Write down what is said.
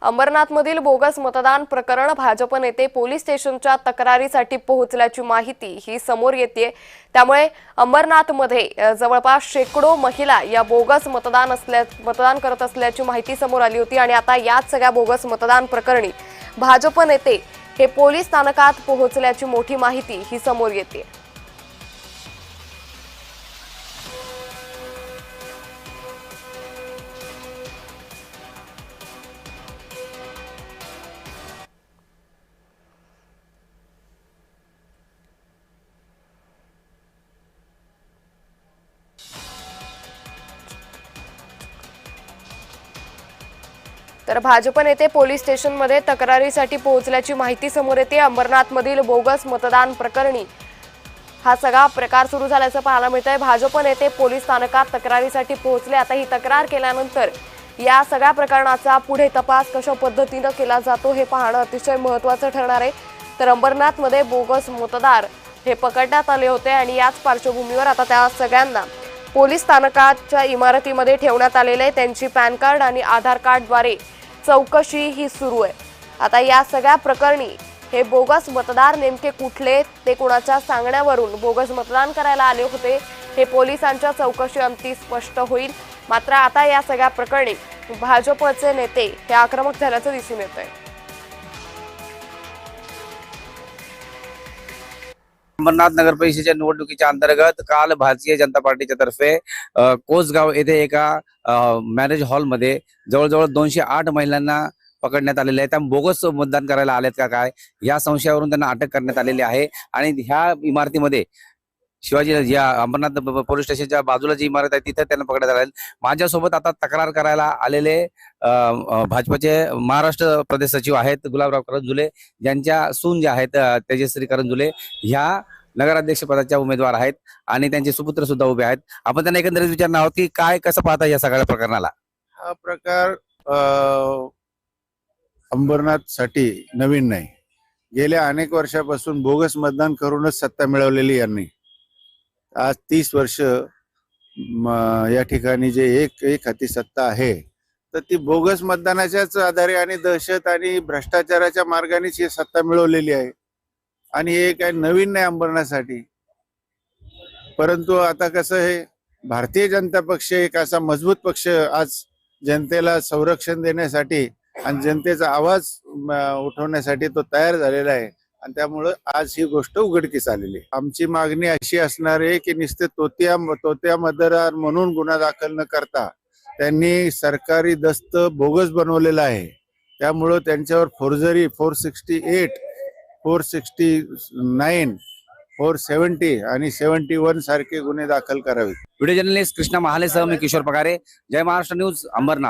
अंबरनाथमधील bogus मतदान प्रकरण भाजप नेते पोलीस स्टेशनच्या तक्रारीसाठी पोहोचल्याची माहिती ही समोर येते। त्यामुळे अंबरनाथमध्ये जवळपास शेकडो महिला या बोगस मतदान करत असल्याची माहिती समोर आली होती आणि आता याच सगळ्या बोगस मतदान प्रकरणी भाजप नेते हे पोलीस स्थानकात पोहोचल्याची मोठी माहिती ही समोर येते। तर भाजप नेते पोलीस स्टेशनमध्ये तक्रारीसाठी पोहोचल्याची माहिती समोर येते। अंबरनाथमधील बोगस मतदान प्रकरणी हा सगळा प्रकार सुरू झाल्याचं पाहायला मिळतंय। भाजप नेते पोलीस स्थानकात तक्रारीसाठी पोहोचले। आता ही तक्रार केल्यानंतर या सगळ्या प्रकरणाचा पुढे तपास कशा पद्धतीने केला जातो हे पाहणं अतिशय महत्त्वाचं ठरणार आहे। तर अंबरनाथमध्ये बोगस मतदार हे पकडण्यात आले होते आणि याच पार्श्वभूमीवर आता त्या सगळ्यांना पोलीस स्थानकाच्या इमारतीमध्ये ठेवण्यात आलेले आहे। त्यांची पॅन कार्ड आणि आधार कार्डद्वारे चौकशी ही सुरू आहे। आता या सगळ्या प्रकरणी हे बोगस मतदार नेमके कुठले ते कोणाच्या सांगण्यावरून बोगस मतदान करायला आले होते हे पोलिसांच्या चौकशी अंती स्पष्ट होईल। मात्र आता या सगळ्या प्रकरणी भाजपचे नेते हे आक्रमक झाल्याचं दिसून येतंय। अंबरनाथ नगर परिषदेच्या निवडणुकीच्या अंतर्गत काल भारतीय जनता पार्टीच्या तर्फे कोसगाव येथे एका मॅरेज हॉलमध्ये जवळजवळ 208 महिलांना पकडण्यात आलेले आहे। त्या बोगस मतदान करायला आलेत का काय या संशयावरून त्यांना अटक करण्यात आलेली आहे आणि ह्या इमारतीमध्ये शिवाजी या अंबरनाथ पोलीस स्टेशनच्या बाजूला जी इमारत आहे तिथे त्यांना पकडण्यात आले। माझ्यासोबत आता तक्रार करायला आलेले भाजपचे महाराष्ट्र प्रदेश सचिव आहेत गुलाबराव करंजुले, ज्यांच्या सून जे आहेत तेजश्री करंजुले ह्या नगराध्यक्ष पदाच्या उमेदवार आहेत आणि त्यांचे सुपुत्र सुद्धा उभे आहेत। आपण त्यांना एकंदरीत विचारणार आहोत की काय कसं पाहता या सगळ्या प्रकरणाला। हा प्रकार अंबरनाथ साठी नवीन नाही। गेल्या अनेक वर्षापासून बोगस मतदान करूनच सत्ता मिळवलेली यांनी आज 30 वर्ष या ठिकाणी जे एक हाती सत्ता आहे तर ती बोगस मतदानाच्याच आधारे आणि दहशत आणि भ्रष्टाचाराच्या मार्गानेच ही सत्ता मिळवलेली आहे आणि हे काही नवीन नाही अंबरनाथसाठी। परंतु आता कसं आहे, भारतीय जनता पक्ष एक असा मजबूत पक्ष आज जनतेला संरक्षण देण्यासाठी आणि जनतेचा आवाज उठवण्यासाठी तो तयार झालेला आहे आणि त्यामुळे आज ही गोष्ट उघडकीस आलेली आहे। आमची मागणी अशी असणार आहे की नुसते तोत्या मतदार म्हणून गुन्हा दाखल न करता त्यांनी सरकारी दस्त बोगस बनवलेला आहे, त्यामुळे त्यांच्यावर फोर्जरी 468, 469, 470 आणि 71 सारखे गुन्हे दाखल करावेत। व्हिडिओ जर्नलिस्ट कृष्णा महालेसह मी किशोर पगारे, जय महाराष्ट्र न्यूज, अंबरनाथ।